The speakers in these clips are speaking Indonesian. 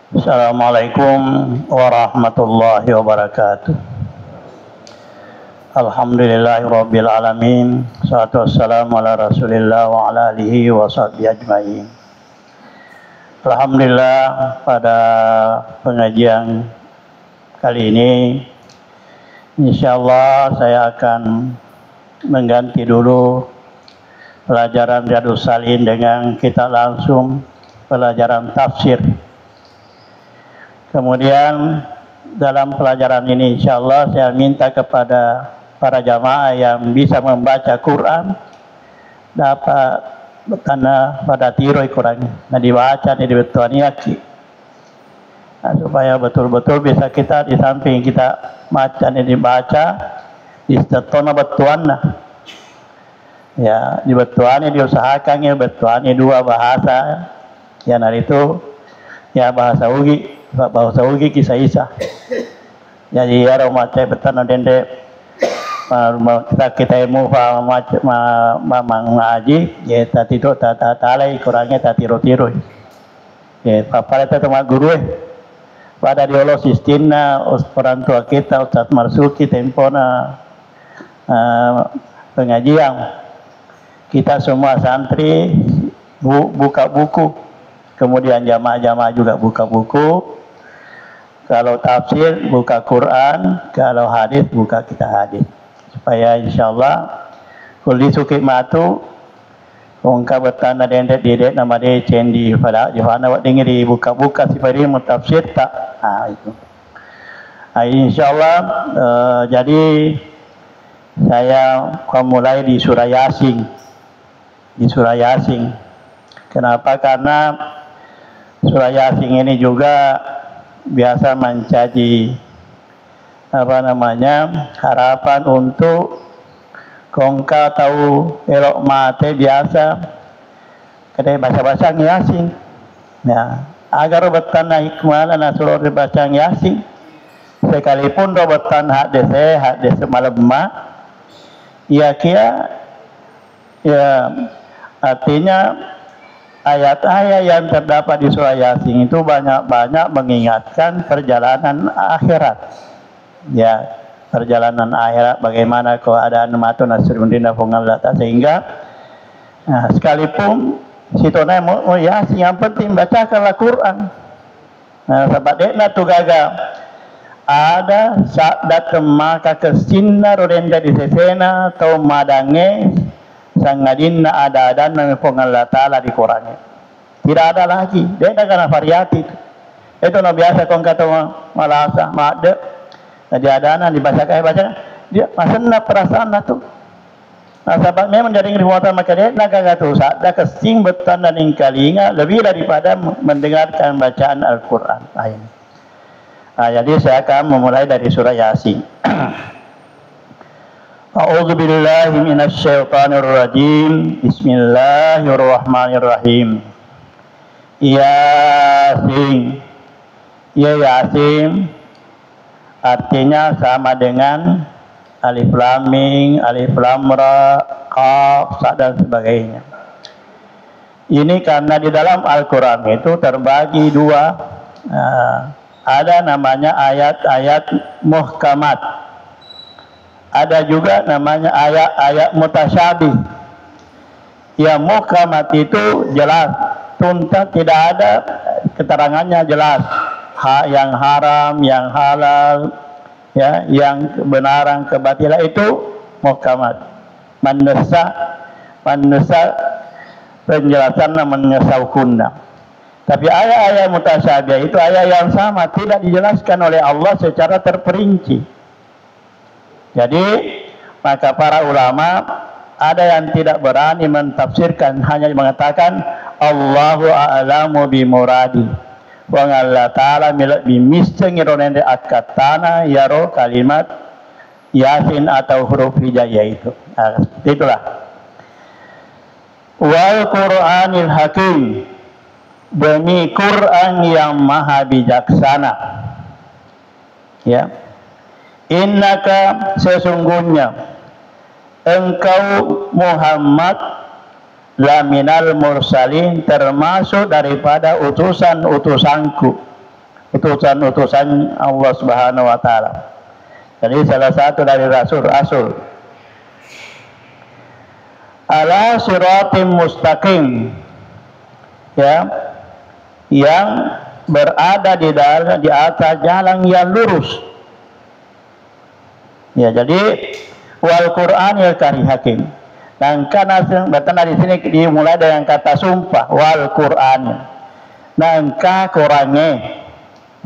Assalamualaikum warahmatullahi wabarakatuh. Alhamdulillahirabbil alamin. Wassalatu wassalamu ala Rasulillah wa ala alihi wa sahbihi ajmain. Alhamdulillah, pada pengajian kali ini insyaallah saya akan mengganti dulu pelajaran Riyadhus Shalihin dengan kita langsung pelajaran tafsir. Kemudian dalam pelajaran ini insyaallah saya minta kepada para jamaah yang bisa membaca Quran dapat bertanda pada tiroi Qurannya. Nah dibaca di betuan yaki. Nah, supaya betul-betul bisa kita di samping kita baca ini dibaca di setona betuan nah. Ya, di betuan ini diusahakan ya betuan ini dua bahasa. Ya dari itu ya bahasa ugi kisah-kisah. Jadi ya romace betan dende kita ilmu mengaji ya tatito tatalai kurangnya tatiro-tiro. Ya papare tama guru pada diolo sistemna orang tua kita Ustaz Marsuki tempona pengajian kita semua santri buka buku, kemudian jamaah-jamaah juga buka buku. Kalau tafsir buka Quran, kalau hadis buka kita hadis. Supaya insyaallah kuli suki matu ongka bertanda dendet didet nama dia cendi pada Johana wak dengeri buka-buka si pari mutafsir tak. Itu. Insyaallah jadi saya akan mulai di surah Yasin. Di surah Yasin. Kenapa? Karena surah Yasin ini juga biasa menjadi harapan untuk kongka tahu elok mate biasa kedai baca-baca Yasin. Ya, agar bertanah hikmah dan surah dibaca Yasin sekalipun do bertanah hadis malam mak ya kia ya artinya ayat-ayat yang terdapat di surah Yasin itu banyak-banyak mengingatkan perjalanan akhirat. Ya, perjalanan akhirat bagaimana keadaan matu nasrundina fungalata sehingga sekalipun situna mau Yasin yang penting bacakanlah Quran. Nah, sahabat dekna tu gaga ada sadat maka kesinna rodenda di sesena atau madange sangadinna ada nang Allah Ta'ala di Qurannya. Tidak ada lagi. Dia ada karena variatif. Itu no biasa kong kata malasa, made. Nah, dia ada dibaca kayak baca. Dia masana perasaan tu. Nah, sahabat memang dari riwayat maka dia naga tu ada kesing betan dan ingkalinga lebih daripada mendengarkan bacaan Al-Quran. Jadi saya akan memulai dari surah Yasin. A'udzu billahi minasy syaithanir rajim. Bismillahirrahmanirrahim. Yasin. Ya Yasin artinya sama dengan alif lam mim, alif lam ra, qaf, sa dan sebagainya. Ini karena di dalam Al-Qur'an itu terbagi dua. Ada namanya ayat-ayat muhkamat. Ada juga namanya ayat-ayat mutasyabih. Yang muhkamat itu jelas, tuntas tidak ada keterangannya jelas. Yang haram, yang halal, ya, yang kebenaran, kebatilan itu muhkamat. Manusia penjelasan menyesaukunna. Tapi ayat-ayat mutasyabih itu ayat yang sama, tidak dijelaskan oleh Allah secara terperinci. Jadi maka para ulama ada yang tidak berani mentafsirkan, hanya mengatakan Allahu a'lamu bimuradi. Wa Allah Ta'ala bimistengironende akatana yaro kalimat Yasin atau huruf hijaiyah itu. Itulah. Wal Qur'anil Hakim, demi Quran yang maha bijaksana. Ya. Innaka sesungguhnya engkau Muhammad laminal mursalin termasuk daripada utusan-utusanku. utusan-utusan Allah Subhanahu wa taala. Jadi salah satu dari rasul-rasul ala siratim mustaqim, ya, yang berada di atas jalan yang lurus. Ya, jadi wal Qur'anil karim hakim. Dan karena di sini dimulai dengan kata sumpah wal Qur'an. Nangka kurangnya.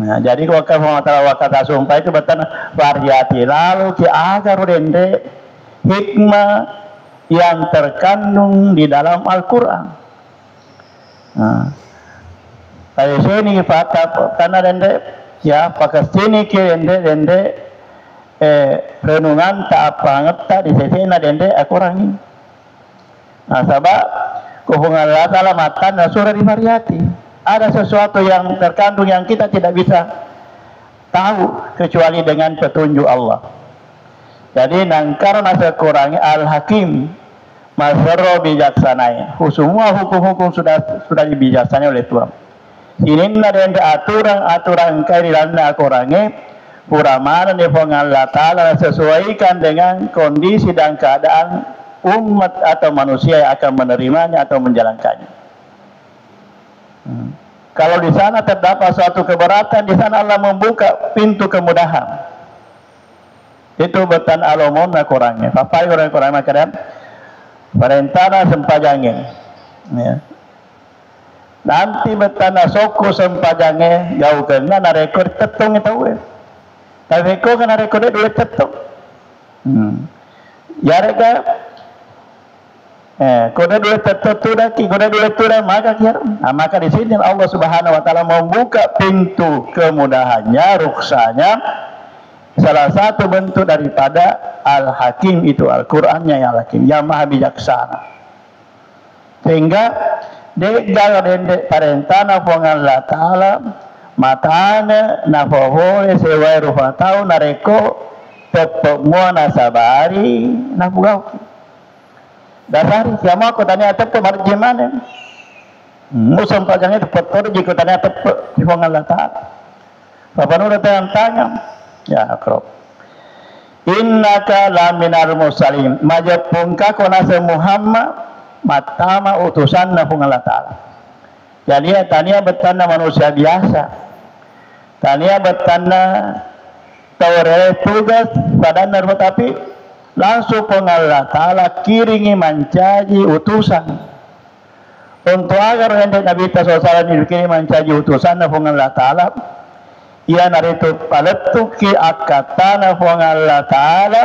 Nah, jadi kata sumpah itu bertanda variati lalu ki agar rende hikmah yang terkandung di dalam Al-Qur'an. Nah, dari sini kata tanah rende ya pakai sini ki rende renungan tak banget tak di sini dende akurangi. Nah, sebab hubungan Allah Ta'ala matan surah di variati. Ada sesuatu yang terkandung yang kita tidak bisa tahu kecuali dengan petunjuk Allah. Jadi karena sekurangi al-hakim masro bijaksanai. Semua hukum-hukum sudah dibijaksanai oleh Tuhan. Ini ada aturan kaya di dalam akurangi. Puramanan di Allah Ta'ala sesuaikan dengan kondisi dan keadaan umat atau manusia yang akan menerimanya atau menjalankannya. Kalau di sana terdapat suatu keberatan, di sana Allah membuka pintu kemudahan. Itu betan alomon kurangnya. Papai kurang makadam perintah sempajangnya. Ya. Nanti betan soko sempajangnya jauh kena rekor tetung itu. Tapi kau kena rekodnya dulu cetok. Ya reka. Kau dulu cetok tu dah, kau dulu tu dah, maka kira. Maka di sini Allah Subhanahu Wa Taala membuka pintu kemudahannya, ruksanya. Salah satu bentuk daripada Al-Hakim itu Al-Qur'annya yang Al-Hakim, yang Maha Bijaksana. Sehingga degal dendek parentana fongan Allah Taala. Matana na pohole sewai rupa tau nareko tepuk mua nasabari na bugau dasari siapa aku tanya tepuk marji mana musim pajangnya tepuk tu jika tanya tepuk di fongan latar apa nu datang tanya ya akrab innaka laminal mursalin majapungka konase Muhammad matama utusan na fongan latar. Jadi tania bertanda manusia biasa. Tania bertanda tawar tugas pada nerva tapi langsung pengalah Ta'ala kiringi mencaji utusan. Untuk agar hendak Nabi SAW dikiri mencaji utusan pengalah Ta'ala. Ia naritu paletuki akatana pengalah Ta'ala.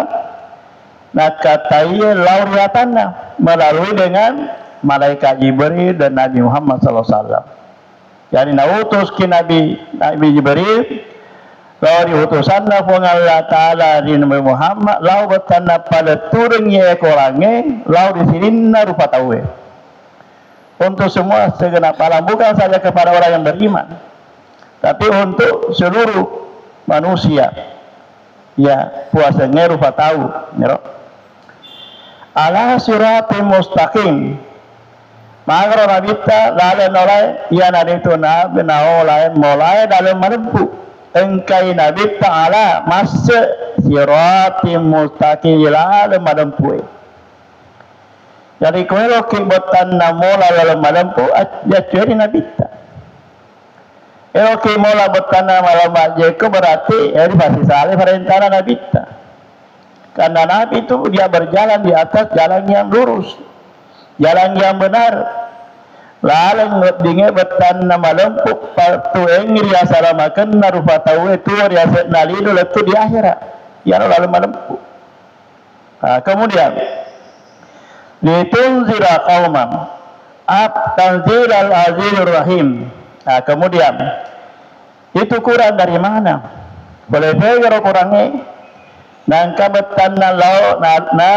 Nakatai lauriatanna melalui dengan malaikat Jibril dan Nabi Muhammad SAW. Jadi nautus ki Nabi Jibril, lalu diutusan na pun Allah Taala di Nabi Muhammad, lalu bertanda pada turunnya korangnya, lalu di sini na rupa tahu. Untuk semua segenap alam, bukan saja kepada orang yang beriman, tapi untuk seluruh manusia. Ya, puasanya rupa tahu. Ala siratim mustaqim. Maka Nabita lalu nolai ia nadi tu na benaolai mulai dalam menempuh engkai Nabi Ta'ala masa siratim mustaqim lalu menempuh. Jadi kalau kibotan na mulai dalam menempuh ya curi Nabi Ta. Kalau kimula botan na malam aja itu berarti ini pasti salah perintah Nabi Ta. Karena Nabi itu dia berjalan di atas jalan yang lurus. Jalan yang benar. Lalang ngodinge betan nama lempuk patu engir ya salamakan narupa tahu itu ya nalidu letu di akhirat. Ya lalu malempuk. Kemudian litunzira qauman tanzil al-azizur rahim. Kemudian itu kurang dari mana? Boleh saya kurangnya nangka betan na lau na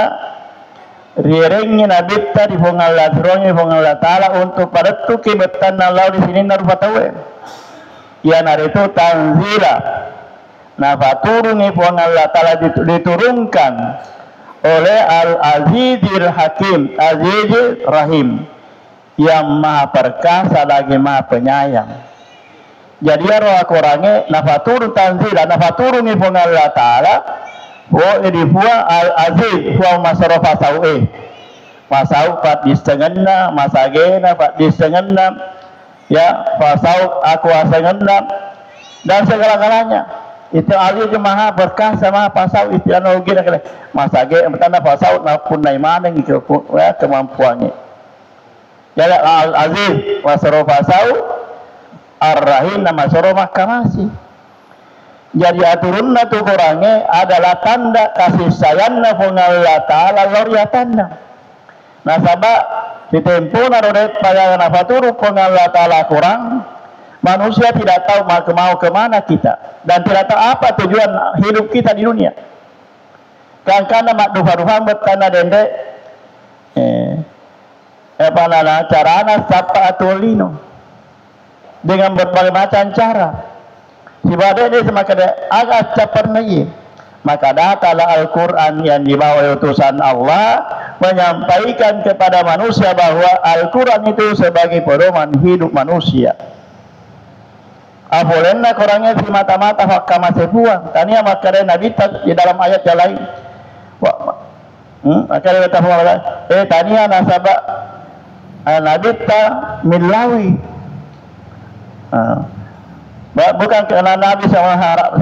riringnya Nabi tadi fongalat ronya fongalat Ta'ala untuk pada tu kibetan nalau di sini narupa tahu ya nari itu tanzila nah faturungi fongalat Ta'ala diturunkan oleh Al-Azizir Hakim Azizir Rahim yang maha perkasa lagi maha penyayang Jadi roh akurange nafatur tanzila nafatur ni pun Allah Taala wa edifua al aziz wa masarafa saue masau pat disengenna masagena pat disengenna ya fasau aku asengenna dan segala-galanya itu aziz maha berkah sama pasau istilah ugi nak masage betana pasau na pun nai maneng ke ya kemampuannya jadi al aziz wa sarafa sau ar-rahim nama soro mahkamasi. Jadi aturunna tu kurangnya adalah tanda kasih sayangna pun Allah Ta'ala loriatanna. Nah sabak ditempuh narodet pada nafaturu pun Allah Ta'ala kurang, manusia tidak tahu mau kemana kita dan tidak tahu apa tujuan hidup kita di dunia. Kadang-kadang mak duha-duha betana dendek apa nana carana sapa atulino dengan berbagai macam cara. Si badai ini semakin agak capernayi. Maka datanglah Al-Quran yang dibawa oleh utusan Allah menyampaikan kepada manusia bahwa Al-Quran itu sebagai pedoman hidup manusia. Apolenna kurangnya si mata-mata fakka masih buang. Tania makanya Nabi di dalam ayat yang lain. Makanya kita mengatakan, tania nasabah Nabi ta milawi. Bukan karena Nabi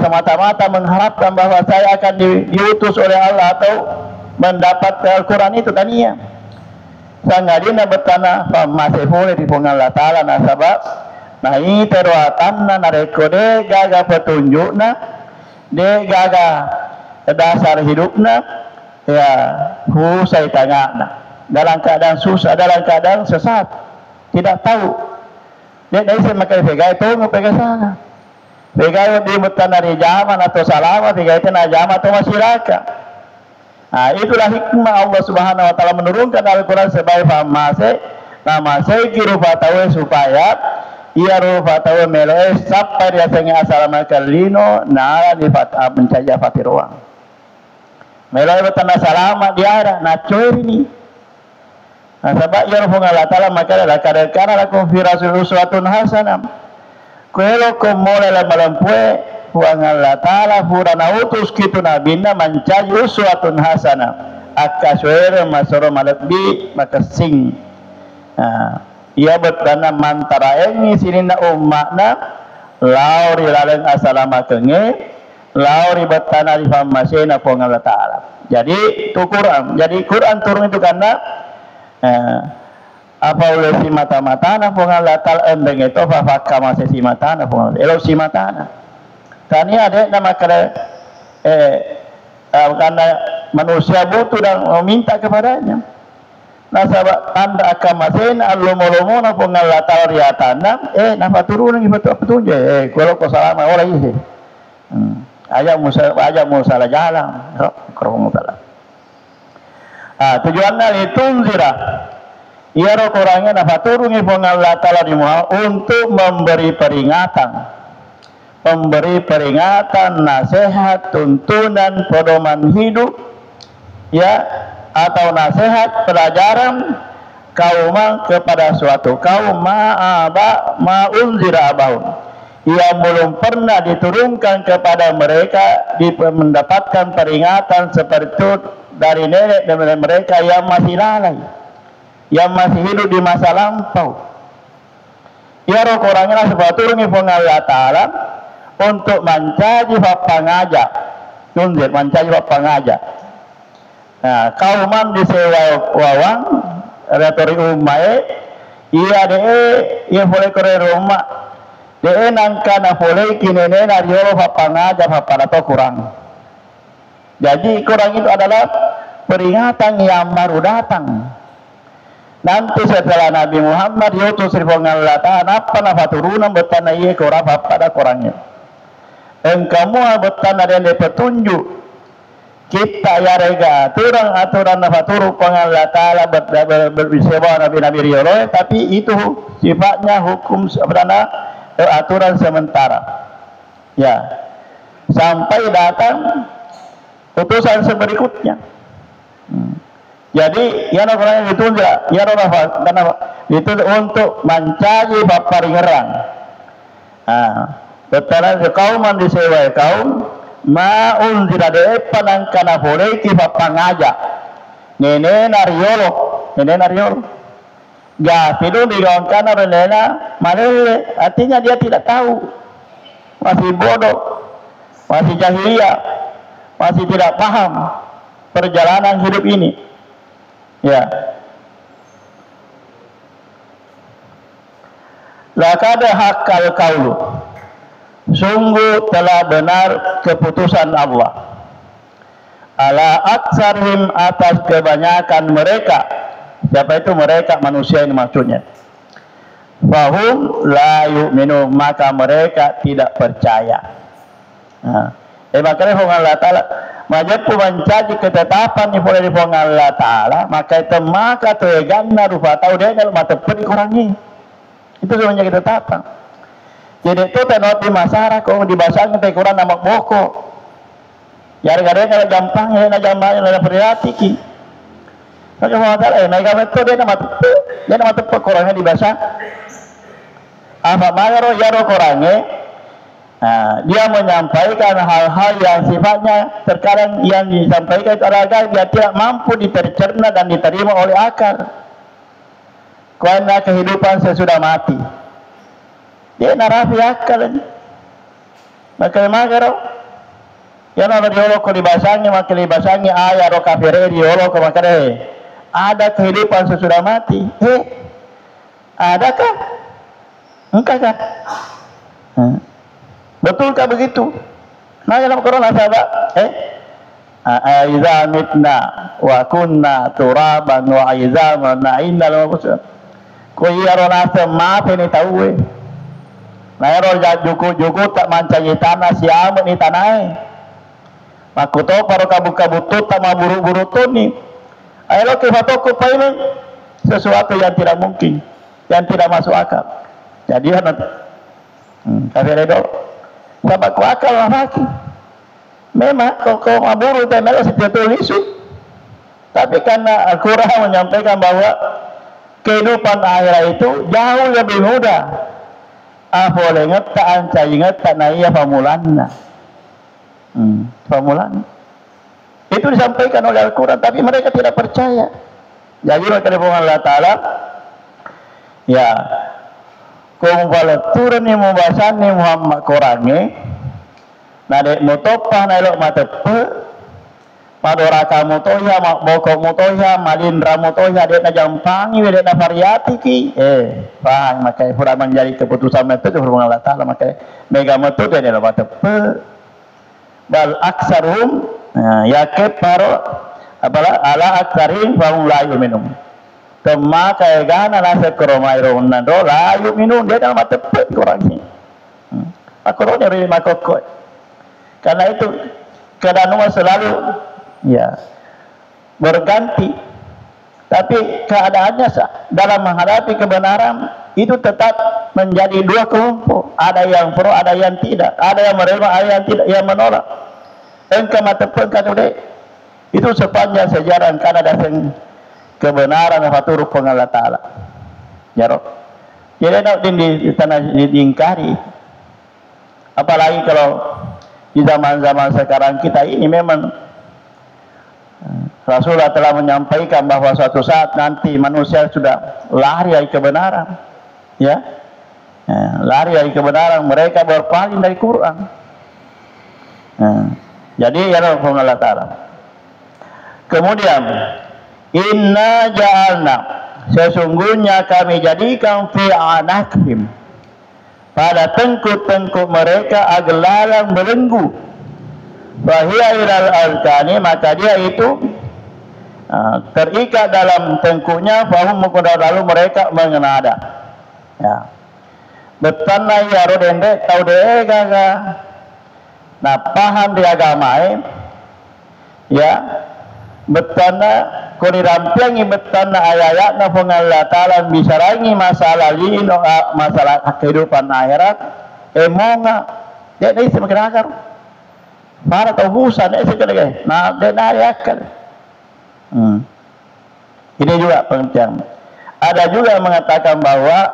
semata-mata mengharapkan bahwa saya akan diutus oleh Allah atau mendapat Al-Quran itu tania. Sangadina betana masih boleh di Allah Ta'ala nasabab. Nah ini terwatanna narekode gaga petunjukna de gaga dasar hidupna ya husai tangana dalam keadaan susah, dalam keadaan sesat, tidak tahu. Dia dari semakai pegai itu pegai sana. Pegai di mutanari zaman atau salama pegai itu na zaman atau masyarakat. Nah itulah hikmah Allah Subhanahu Wa Taala menurunkan Al-Quran sebagai famase, nama sekiru fatawe supaya ia rupa tawe meloe sampai dia sengah asalamualaikum nala di fatah mencaja fatiruang. Meloe betana salama diara nacoy ini. Nah, sebab ya Rabbul Ta'ala maka adalah kadang-kadang lakum fi rasul uswatun hasanah. Kuelo komole la malampue huang Allah Ta'ala furana utus kitu nabina mancaj uswatun hasanah. Akaswere masoro malabbi makasing. Nah, ia betana mantara engi sinina ummakna lauri laleng asalama kenge lauri betana di famasena huang Allah Ta'ala. Jadi itu Quran. Jadi Quran turun itu karena apa oleh si mata-mata na pengalatal endeng itu fakka masih si mata na pengal elo si mata na tani ada nama kena karena manusia butuh dan meminta kepadanya nasabak tanda akan masih alumolomo na pengalatal riatana nama turun lagi petunjuk kalau kau salah orang ini aja musalah jalan kerong musalah. Tujuannya itu zirah. Ia roh kurangnya nafaturungi Allah Ta'ala di mual untuk memberi peringatan, nasihat, tuntunan, pedoman hidup, ya, atau nasihat pelajaran kaum kepada suatu kaum ma'unzira abahun yang belum pernah diturunkan kepada mereka mendapatkan peringatan seperti itu dari nenek dan mereka yang masih lalai, yang masih hidup di masa lampau. Ya roh kurangnya sebaturungi Allah Ta'ala untuk mencaji pangajak, tunjir mencaji pangajak. Nah, kauman di sewa wawang, retori umai, iya ia boleh kore rumah, nangka na boleh kini nena diolo pangajak atau kurang. Jadi kurang itu adalah peringatan yang baru datang. Nanti setelah Nabi Muhammad diutus oleh Allah Ta'ala apa nafaturuna betana iya kurang pada kurangnya. Engkamu betana dan petunjuk kita ya rega aturan nafaturu Allah Ta'ala bersebut Nabi riolo tapi itu sifatnya hukum sebenarnya aturan sementara. Ya sampai datang utusan berikutnya. Jadi ya Quran itu ya karena itu untuk mencaji paparingerang. Betana kauman disewai kaum maun tidak depan angkana boleh kifa pangaja nene nariolo gafilu digawangkana renena malele, artinya dia tidak tahu, masih bodoh, masih jahiliyah, masih tidak paham perjalanan hidup ini. Ya. Laqad haqqal qaulu, sungguh telah benar keputusan Allah, ala aktsarihim, atas kebanyakan mereka. Siapa itu mereka? Manusia ini maksudnya. Fahum la yu'minu, maka mereka tidak percaya. Makanya Allah Ta'ala majapun mencaji ketetapan yang boleh dipong Allah Ta'ala, maka itu maka teganna rupa tahu dia kalau mata pun dikurangi. Itu sebenarnya ketetapan. Jadi itu tenot di masyarakat kok dibasangnya teh kurang nama boko. Gara-gara kalau gampang ya na jamanya na priati ki. Maka Allah Ta'ala naik itu dia nama tepat kurangnya dibasang. Apa magaro yaro kurangnya. Dia menyampaikan hal-hal yang sifatnya terkadang yang disampaikan itu adalah dia tidak mampu ditercerna dan diterima oleh akal. Karena kehidupan sesudah mati. Dia narafi akal. Maka magaro yang ada diolok ko dibasangi, maka dibasangi ayat ro kafire diolok ko maka ada kehidupan sesudah mati. Adakah? Engkau kah? Betulkah begitu? Nah dalam Quran sahabat, aiza mitna wa kunna turaban wa aizaman na innal mabus. Ko iya rona maaf ini tahu nah ro juku tak mancangi tanah siamun ni tanah. Makuto paro kabut-kabutut tak maburu-buru tuni. Ayo kifatoko paine sesuatu yang tidak mungkin, yang tidak masuk akal. Jadi kafir itu sabak ku akal lagi. Memang kau maburu temel setiap tulis. Tapi karena Al-Quran menyampaikan bahwa kehidupan akhirat itu jauh lebih mudah. Boleh ngeta ancai ngeta naya pamulanna. Pamulan. Itu disampaikan oleh Al-Quran, tapi mereka tidak percaya. Jadi mereka dibawah Allah Ta'ala, ya, kumfalaturni mubasani Muhammad Qurannya, nade mutopah nailok matepe, madoraka mutoya, makboko mutoya, malindra mutoya, dia na jampangi, dia na variati ki, paham, makanya pura menjadi keputusan metode berhubungan Allah Ta'ala, makanya mega metode dia na matepe, bal aksarum, yakib paro apalah ala aksarin fahum la yu'minun. Kema kaya gana nasa kromairo nando la yu'minun, dia dalam tepat kurangnya. Makronya ri makokoi. Karena itu keadaan selalu ya berganti. Tapi keadaannya dalam menghadapi kebenaran itu tetap menjadi dua kelompok. Ada yang pro, ada yang tidak. Ada yang menerima, ada yang tidak, yang menolak. Engkau matepun kadang itu sepanjang sejarah karena dasar kebenaran yang turut Allah Ta'ala. Ya Rob. Jadi nak diingkari. Apalagi kalau di zaman-zaman sekarang kita ini memang Rasulullah telah menyampaikan bahwa suatu saat nanti manusia sudah lari dari kebenaran. Ya. Lari dari kebenaran, mereka berpaling dari Quran. Jadi ya Allah Ta'ala. Kemudian inna ja'alna, sesungguhnya kami jadikan fi anakhim, pada tengkuk-tengkuk mereka aglalan belenggu, bahia ilal alkani, maka dia itu terikat dalam tengkuknya, fahum mukudar, lalu mereka mengenada. Ya. Betanna ya rodende tau deh gaga. Nah paham di agama ya betana kuri rampiangi betana ayat-ayat na Allah Ta'ala bisarangi masalah lino masalah kehidupan akhirat emonga dia ni semakin akar para taubusan dia sekali nah dia nari akal. Ini juga penting. Ada juga yang mengatakan bahwa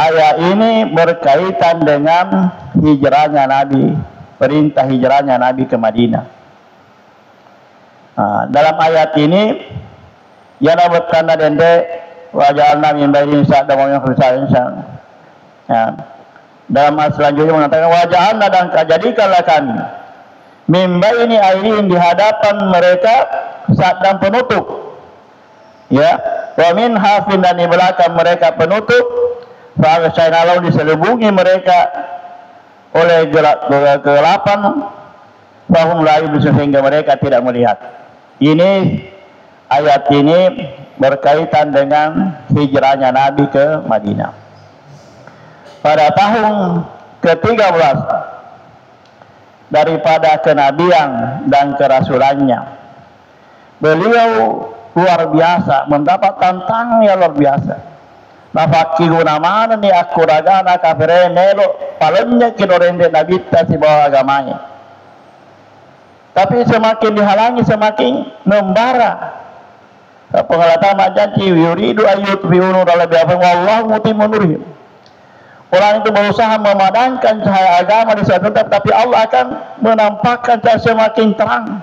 ayat ini berkaitan dengan hijrahnya Nabi, perintah hijrahnya Nabi ke Madinah. Dalam ayat ini ya nabatkan dende waja'alna min baini sa'da wa min khalfihim. Dalam ayat selanjutnya mengatakan waja'alna, dan jadikanlah kami min baini aydihim, di hadapan mereka sa'dan penutup, ya, wa min hafin, dan di belakang mereka penutup, fa'aghsayna lahum, diselubungi mereka oleh kegelapan, fahum la yubsirun, sehingga mereka tidak melihat. Ini ayat ini berkaitan dengan hijrahnya Nabi ke Madinah. Pada tahun ke-13 daripada kenabian dan kerasulannya, beliau luar biasa, mendapat tantangan yang luar biasa. Nafaki guna mana ni aku ragana kafire nelo palenya kinorende Nabi si bawa agamanya. Tapi semakin dihalangi semakin membara. Pengalatan majanci yuridu ayut biunu dalam biafan wallahu mutimmu nurihim. Orang itu berusaha memadamkan cahaya agama di suatu tempat, tapi Allah akan menampakkan cahaya semakin terang.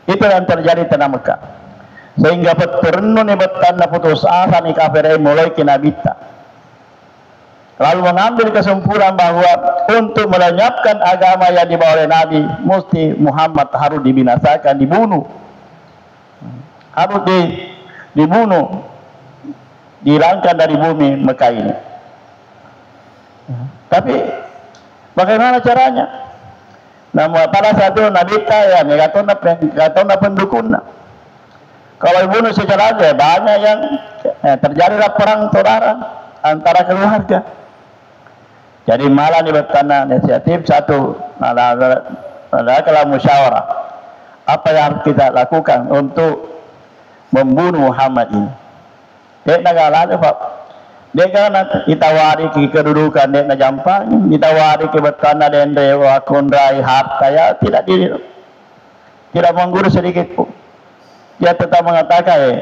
Itu yang terjadi di tanah Mekah. Sehingga peternu ni betanda putus asa ni kafir mulai kinabita. Lalu mengambil kesimpulan bahwa untuk melenyapkan agama yang dibawa oleh Nabi, mesti Muhammad harus dibinasakan, dibunuh. Harus dibunuh, dihilangkan dari bumi Mekah ini. Tapi bagaimana caranya? Namun pada saat itu Nabi ya katona pendukungnya. Kalau dibunuh secara aja banyak yang terjadilah perang saudara antara keluarga. Jadi malah dibertanda inisiatif satu, adalah musyawarah. Apa yang harus kita lakukan untuk membunuh Muhammad ini? Dek negara Pak. Dek kan itawari kedudukan dek na jampang, itawari ke bertanda dan dewa kondrai harta ya tidak menggurus sedikit pun. Dia tetap mengatakan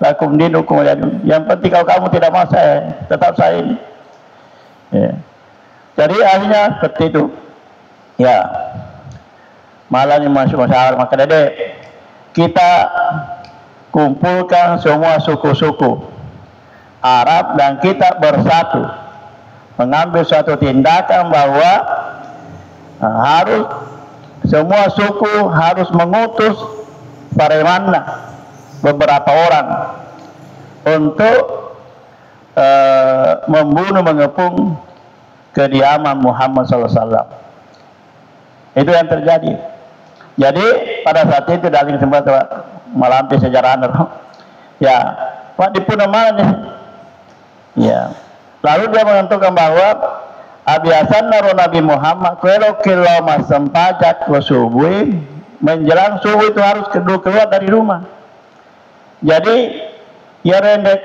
lakum dinukum waliyadin. Yang penting kalau kamu tidak mau saya, tetap saya ini. Ya. Jadi akhirnya seperti itu. Ya. Malah ini masuk masyarakat, maka dede kita kumpulkan semua suku-suku Arab dan kita bersatu mengambil suatu tindakan bahwa harus semua suku harus mengutus paremanna beberapa orang untuk membunuh, mengepung kediaman Muhammad SAW. Itu yang terjadi. Jadi pada saat itu dari tempat melampi sejarah ya Pak dipunuh mana nih? Ya. Lalu dia menentukan bahwa abiasan Nabi Muhammad kalau kilo masam pajak ke subuh menjelang subuh itu harus keluar dari rumah. Jadi ya rendek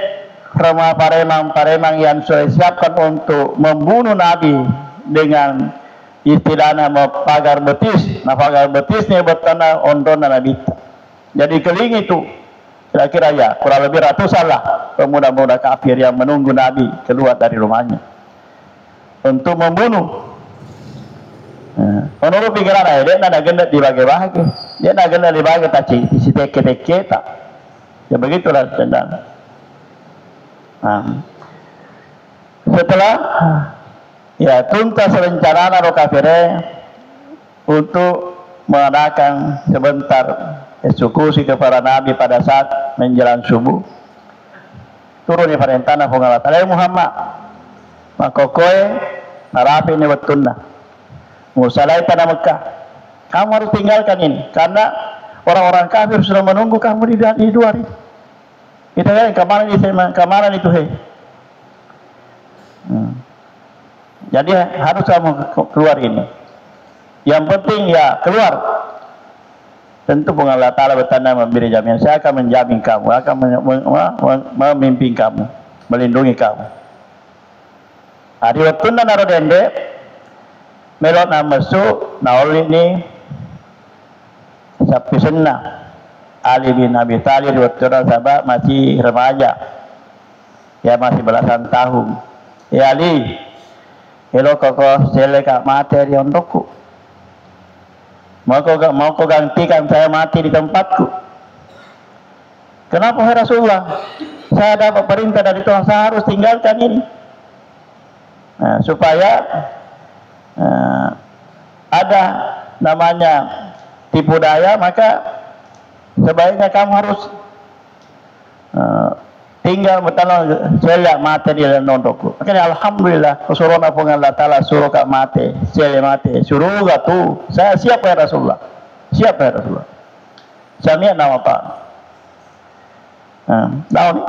rumah paremang yang sudah siapkan untuk membunuh Nabi dengan istilahnya pagar betis. Nah pagar betisnya bertanda ondona Nabi. Jadi keling itu kira-kira ya kurang lebih ratusan lah pemuda-pemuda kafir yang menunggu Nabi keluar dari rumahnya untuk membunuh. Menurut pikiran dia nak gendak dibagi-bagi, dia nak gendak dibagi tak isi teke-teke tak. Ya begitulah tendang. Setelah ya tuntas rencana orang kafir untuk mengadakan sebentar eksekusi kepada Nabi pada saat menjelang subuh, turun di perintah pengalatan Muhammad maka kowe narapi ini betulna musalai pada Mekah, kamu harus tinggalkan ini karena orang-orang kafir sudah menunggu kamu di luar itu. Kita kan kemana itu jadi harus kamu keluar ini. Yang penting ya keluar. Tentu Allah Ta'ala bertanda memberi jaminan, saya akan menjamin kamu, akan memimpin kamu, melindungi kamu. Hari waktu naro dende melot namasu naoli ini sapi senna Ali bin Abi Thalib waktu sahabat masih remaja, ya masih belasan tahun. Ya Ali, hello koko seleka materi untukku. Mau kau gantikan saya mati di tempatku? Kenapa hai Rasulullah? Saya dapat perintah dari Tuhan, saya harus tinggalkan ini. Nah, supaya ada namanya tipu daya, maka sebaiknya kamu harus tinggal bertanam selak mati di dalam nondokku. Makanya alhamdulillah kesuruhan apa Allah Taala suruh kak mati, selak mati, suruh gak tuh. Saya siap ya Rasulullah, siap ya Rasulullah. Sami'na nama Pak. Tahu nih.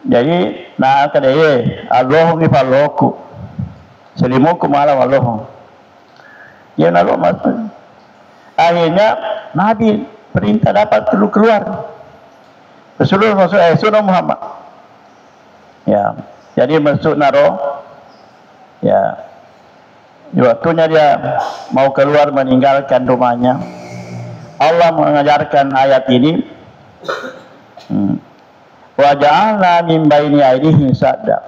Jadi nah kadeye Allah ni faloku, selimuku malam Allah. Ya lalu mas. Akhirnya Nabi perintah dapat keluar. Rasulullah masuk sunnah Muhammad. Ya, jadi masuk naro. Ya, waktunya dia mau keluar meninggalkan rumahnya. Allah mengajarkan ayat ini. Wa ja'alna min baini aydihim sadda.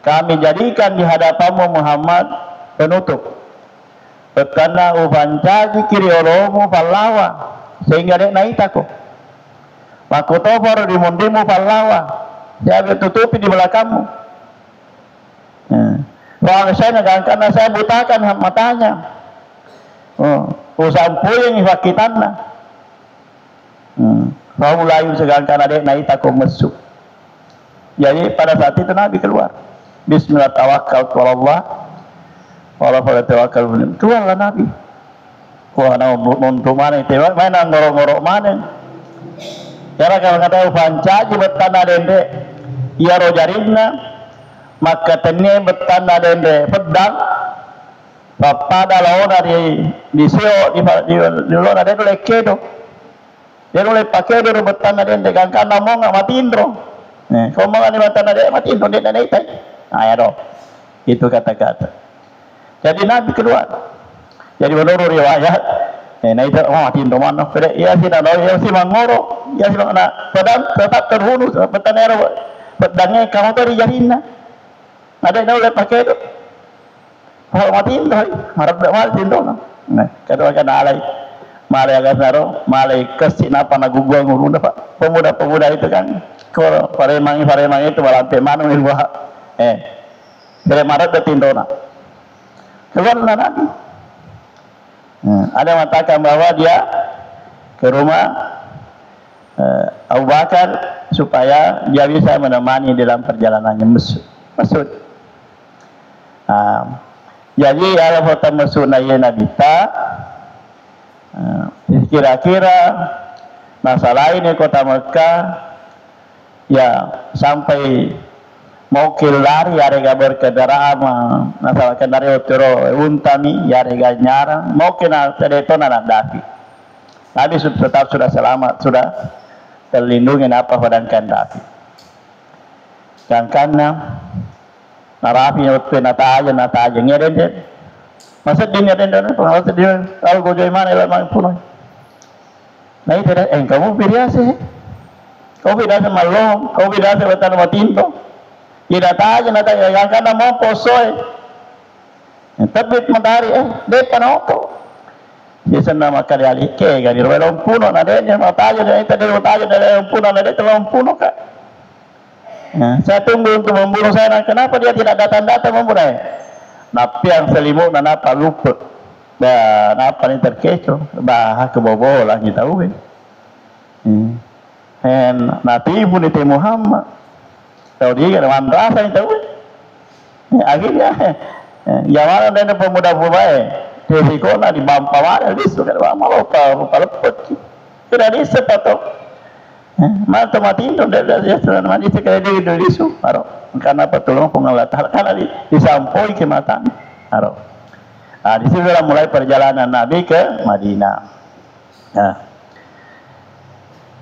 Kami jadikan di hadapanmu Muhammad penutup. Petana ubancaji kiri olomu pallawa sehingga dia naik takut. Makutofar di mundimu pallawa, dia tutupi di belakangmu. Soalnya saya karena saya butakan matanya. Usampuyeng ifakitanna. Kau layu sedangkan ada naik takut mesuk. Jadi pada saat itu Nabi keluar. Bismillah tawakkaltu ala Allah. Wala tawakkal keluarlah Nabi. Wah, untuk mana itu? Mana ngorok-ngorok mana? Cara kalau kata ufancaji betana dende, ia rojarina, maka tenne betana dende pedang, papada laona di seo di laona dende lekedo, dia boleh pakai dulu betana dende, karena mau nggak mati indro, kau mau nggak betana dende mati indro dende itu, ya dong, itu kata-kata. Jadi Nabi keluar, jadi menurut riwayat. Nah itu mati indro mana? Ia tidak tahu, ia si mangoro, ia si mana? Pedang tetap terbunuh, petani pedangnya kamu tadi jarina. Ada yang boleh pakai itu. Kalau mati indro, harap tak mati indro. Nah, katakan alai, malai agak naro, malai kesini apa nagu gua ngurun apa? Pemuda-pemuda itu kan, kalau paremangi itu balampe mana nih gua? Kira marat dah indro na. Keluarlah Nabi. Ada yang mengatakan bahwa dia ke rumah Abu Bakar supaya dia bisa menemani dalam perjalanannya Masud. Jadi kalau kota Masud naya Nabita, kira-kira masalah ini kota Mekah ya sampai mau lari yarega berkendaraan masalah kendaraan utero untami yarega nyarang mau kena teletona nadafi. Nabi tetap sudah selamat, sudah terlindungi apa badan kandafi. Dan karena narafi waktu nata aja ngeden masa dia ngeden masa dia kalau gojoy mana memang puno. Nah itu kamu biasa kau biasa malong, kau biasa betan matinto. Tidak tahu nata yang karena mau posoy. Terbit matahari depan auto. Dia senang makan kali ke gani rolong puno nadenya matanya dari tadi matanya dari puno nade telung puno kak. Saya tunggu untuk membunuh saya. Kenapa dia tidak datang-datang membunuh? Napi yang selimut dan apa luput. Dan apa ini terkecoh. Bah kebobolan kita uwe. Nabi pun itu Muhammad. Tahu dia kan rasa yang tahu. Akhirnya zaman ada pemuda-pemuda Tesikona di bampa mana disu kan malu kalau lepet. Tidak disu atau mana mati itu dari jalan mati sekali di disu. Aro karena pertolongan pengalat karena disampoi ke mata. Aro. Di situ mulai perjalanan Nabi ke Madinah.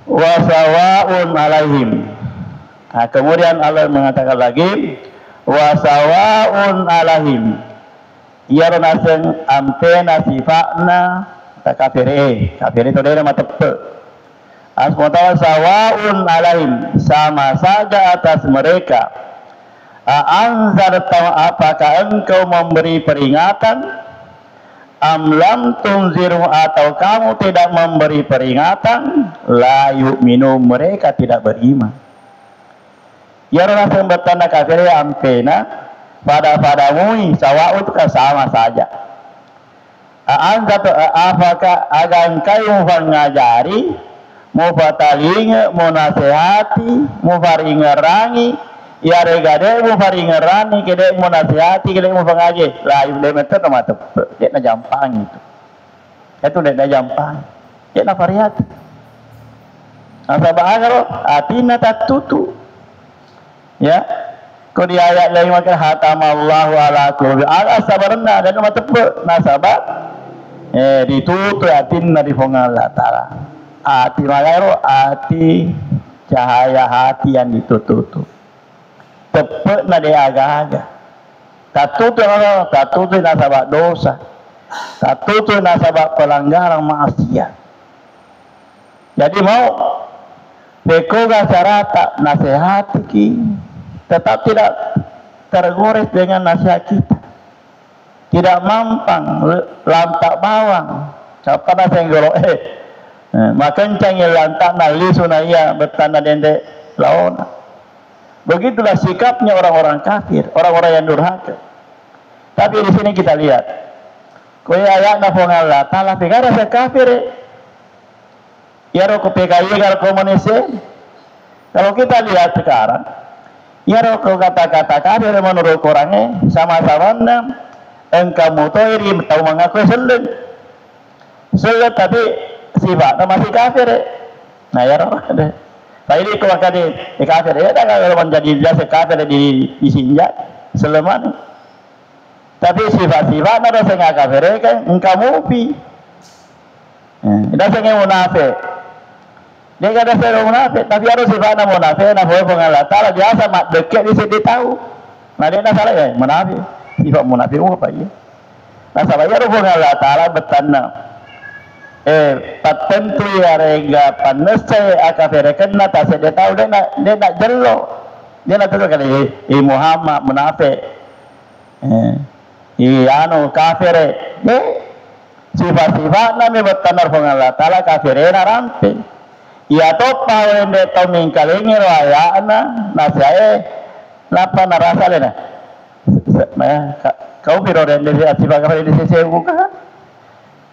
Wasawaun alaihim. Kemudian Allah mengatakan lagi wasawaun alaihim. Ia renaseng ampena sifatna tak kafir itu dia mata tepe. Asmatawa sawaun alaihim sama saja atas mereka A'anzarta, apakah engkau memberi peringatan? Am lam tunziru, atau kamu tidak memberi peringatan? La yu'minu, mereka tidak beriman. Ya orang bertanda kafir ampena pada mui sawa'ut, sama saja. A'anzarta, apakah agan kayu mengajari, mau patalinga, mau nasihati, mau faringerangi, ya regade mu faringerani, kede mu nasihati, kede mu pengaji, layu de meter nama tepe, dek na jampang itu dek na jampang, dek na variat. Asa bahagaro atina tatutu, ya. Kau di ayat lain maka hatamallahu ala qulubi, ala sabarna dan nama tepe nasabah, ditutu atina di fongal latara, ati magaro ati cahaya hati yang ditututu. Tepat na dia agak-agak. Tatutu nasabak dosa. Tatutu nasabak pelanggaran maksiat. Jadi mau bekoga syarata nasihati ki, tetap tidak tergores dengan nasihat kita. Tidak mampang lantak bawang. Siapa nasenggolo makan cangil lantak nali sunaya bertanda dende laona. Begitulah sikapnya orang-orang kafir, orang-orang yang durhaka. Tapi di sini kita lihat, kau ayat na Allah Taala pegara se kafir, ya roko PKI kalau komunis. Kalau kita lihat sekarang, ya roko kata-kata kafir menurut orangnya sama-sama engkau mutoiri tahu mengaku selek tapi sifatnya masih kafir. Nah ya roko deh. Tapi ini kalau kali kafir, ya dah kalau menjadi jasa kafir di sinjak seleman. Tapi sifat-sifat ada sehingga kafir kan engkau mupi. Dah sehingga munafik. Dia kata saya munafik, tapi harus sifatnya munafik. Nah boleh pengalat. Kalau biasa mak dekat di sini tahu. Nah dia dah salah ya munafik. Sifat munafik apa ya? Nah sahabat harus pengalat. Taala bertanam. Patentu ya rega panesai akafirekan nata saya dia tahu dia nak jello, dia nak tahu kali Muhammad munafik, anu kafir, sifat-sifat nami bertanar pengalat Taala kafirena rampe, ya topa wende toming kalingi raya ana nasai lapa narasa lena, kau biro rende sifat kafir di sisi buka.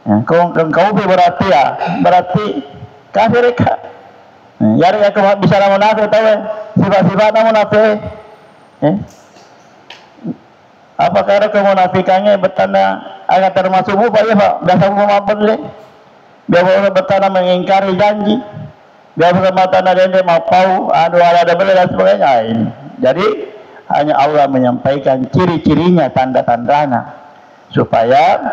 Kau berarti kafir ka. Yari aku bisa namun munafik tahu sifat-sifat namun munafik. Apakah ada kemunafikannya bertanda agak termasuk apa ya Pak? Dasar apa boleh? Dia bertanda mengingkari janji. Dia bertanda dia mau pau, ada boleh dan sebagainya. Jadi hanya Allah menyampaikan ciri-cirinya, tanda-tandanya supaya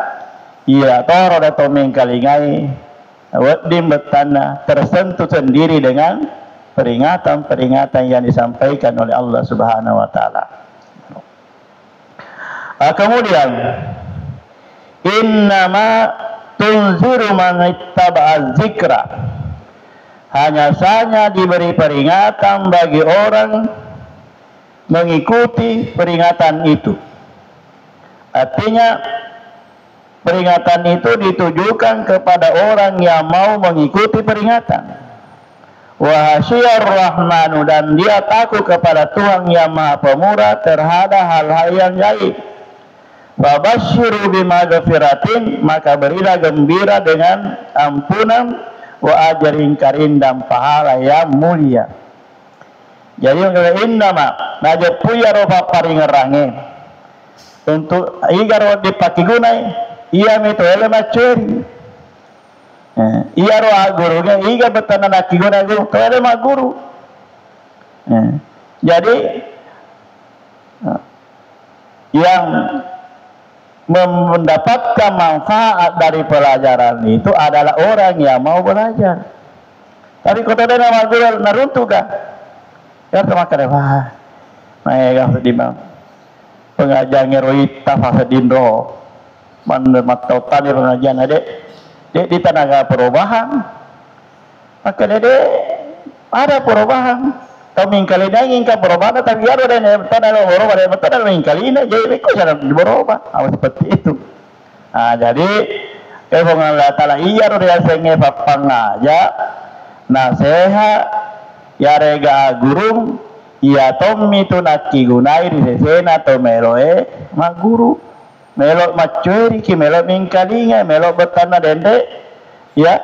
ia toro atau mengkalingai wadim bertanda tersentuh sendiri dengan peringatan-peringatan yang disampaikan oleh Allah Subhanahu wa taala. Kemudian innama tunziru man ittaba'a dzikra, hanya saja diberi peringatan bagi orang mengikuti peringatan itu. Artinya peringatan itu ditujukan kepada orang yang mau mengikuti peringatan. Wa hasyar rahmanu, dan dia takut kepada Tuhan yang Maha Pemurah terhadap hal-hal yang gaib. Wa basyiru bimaghfiratin, maka berilah gembira dengan ampunan, wa ajrin karim, dan pahala yang mulia. Jadi innama najapuya rofa paringerange untuk igaro dipaki gunai iya mito ele macuri, iya roh gurunya iga betana nak guna guru to ele mak guru. Jadi yang mendapatkan manfaat dari pelajaran itu adalah orang yang mau belajar. Tapi kota dia nama guru naruntu kah? Ya termakan wah, naik di bang pengajar ngeroita fase dindro. Matautan di pengajian adek di tenaga perubahan, maka dede ada perubahan Tau mingkalina ingin ka berubah tapi ya ada yang betul ada berubah ada betul ada mingkalina jadi kok cara berubah seperti itu. Jadi Allah Ta'ala iya dia senge papangaja naseha ya rega guru iya tommi tu nakki gunai di sesena to meloe ma guru melo macuri ki melo mingkalinga melo betana dende ya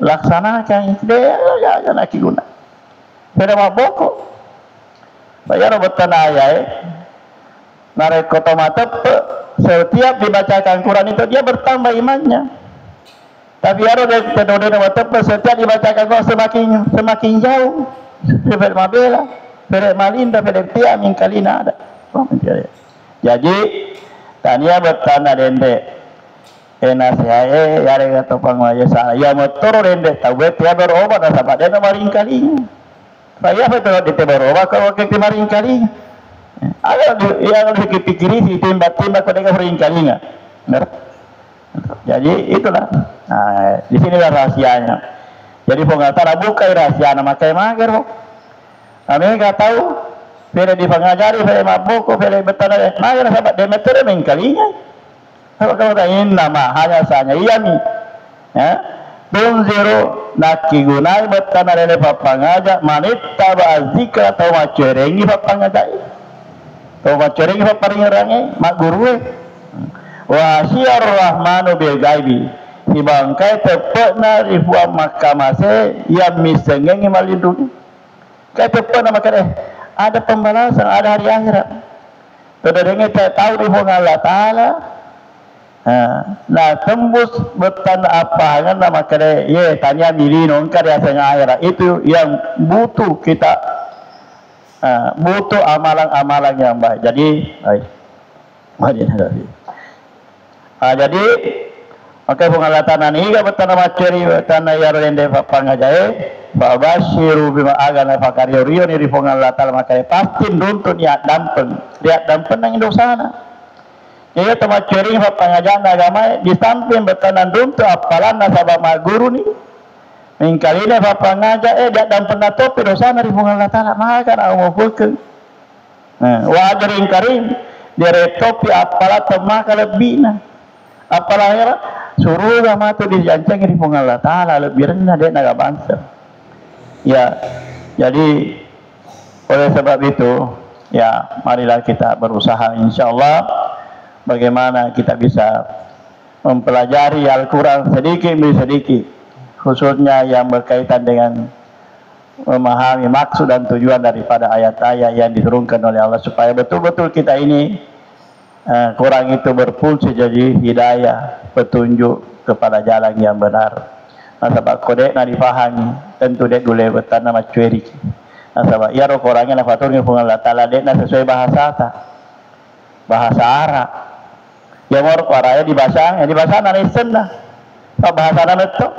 laksanakan dia ya nakki guna pada maboko bayar betana ya nareko tomatep setiap dibacakan Quran itu dia bertambah imannya. Tapi ada pedoden watep setiap dibacakan Quran semakin jauh. Seperti mabela, seperti malinda, seperti tia mingkalina ada. Jadi tania bertanda dende. Nasihae yare kata pangwaya sana. Ya motor dende tahu dia berobat dan sahabat dia maring kalinya. Saya betul dia berobat kalau kita maring kalinya. Ada yang harus dipikiri si timba-timba kau dengar maring kalinya. Jadi itulah. Di sinilah rahasianya. Jadi pengatara buka rahasia nama kayak mager kok. Kami nggak tahu. Bila di pengajari, bila mabuk, bila betana mager sahabat demeter mengkalinya. Kalau kau tanya nama hanya sanya iya nih. Ya. Tunziru nakki gunai betana dene papangaja manitta bazikra atau macerengi papangaja. Atau macerengi paparingerange mak guru. Wa syar rahmanu bil gaibi si bangkai tepatna ribuan makamase yang misengengi malindungi kai tepatna makanya ada pembalasan ada hari akhirat terdenge tahu ribuan Allah Ta'ala nah tembus betan apa kan makanya ye tanya diri nongkar ya setengah akhirat itu yang butuh kita butuh amalan-amalan yang baik jadi jadi maka pengalatan ini gak betana maceri betana yarende papangajae babashiru bima agana fakariyo ni pengalatan maka pasti nuntun niat dampen nang indosana jadi temaceri papangajana agama di samping betana nuntun apalan nasabah maguru ni mingkalina papangajae dia dampen natopi dosana di pengalatan maka au mufukeng wajarin karim dia topi apalat maka lebihna apalagi suruh agama itu dijancang di Allah Ta'ala lebih rendah dia naga bangsa ya jadi oleh sebab itu ya marilah kita berusaha insyaallah bagaimana kita bisa mempelajari Al-Quran sedikit demi sedikit khususnya yang berkaitan dengan memahami maksud dan tujuan daripada ayat-ayat yang diturunkan oleh Allah supaya betul-betul kita ini Quran itu berfungsi jadi hidayah, petunjuk kepada jalan yang benar. Nasabak kodek na dipahami, tentu dek dule betan nama cueri. Nasabak iya ro Qurannya na faturnya Allah Ta'ala dek na sesuai bahasa ta. Bahasa Arab. Ya mor Qurannya dibahasa na risen na. Bahasa na betul.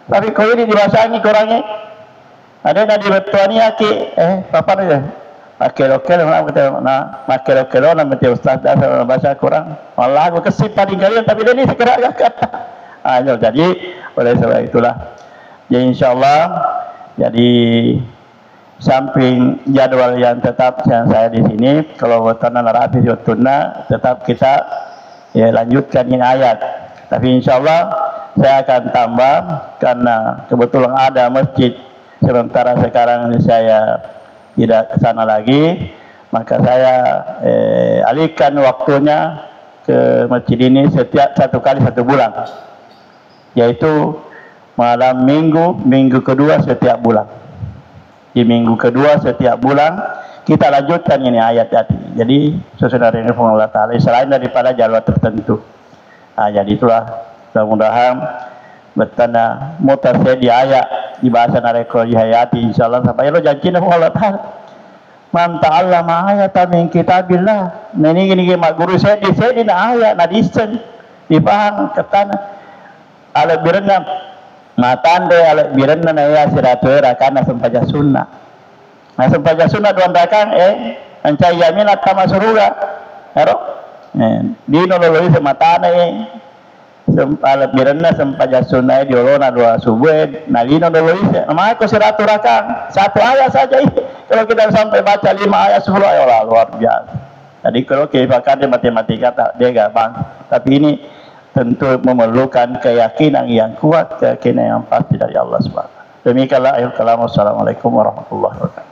Tapi kau ini dibahasangi Qurannya. Ada na dibetuani aki apa ya? Makelo-kelo makelo-kelo nama dia ustaz dasar bahasa Quran. Allah aku kesip paling kalian tapi dia ni segera kata. Jadi oleh sebab itulah. Ya insyaallah jadi samping jadwal yang tetap yang saya di sini kalau wetana narasi yutuna tetap kita ya lanjutkan ini ayat. Tapi insyaallah saya akan tambah karena kebetulan ada masjid sementara sekarang saya tidak ke sana lagi, maka saya alihkan waktunya ke masjid ini setiap 1 kali 1 bulan, yaitu malam minggu kedua setiap bulan. Di minggu kedua setiap bulan kita lanjutkan ini ayat tadi. Jadi sesuai dengan firman Allah Ta'ala selain daripada jadwal tertentu. Jadi itulah mudah-mudahan bertanda mutasya di ayat di bahasa nareko hayati insyaallah sampai lo janji nama Allah Ta'ala man ta'allama ayatan min kitabillah nah ini gini mak guru saya di ayat na disen dipaham ketana ala birna matande ala birna na ya siratu rakana sampaja sunnah nah sampaja sunnah duan rakan ancai yamin atama suruga ero dino loloi sematane alat birna sampaja sunnah diolona 2 subuh nalino dolois maka siratu rakang 1 ayat saja Kalau kita sampai baca 5 ayat 10 ayat, Allah, luar biasa. Jadi kalau kita di matematika dia gampang, tapi ini tentu memerlukan keyakinan yang kuat, keyakinan yang pasti dari Allah SWT. Demikianlah akhir kalam. Wassalamualaikum warahmatullahi wabarakatuh.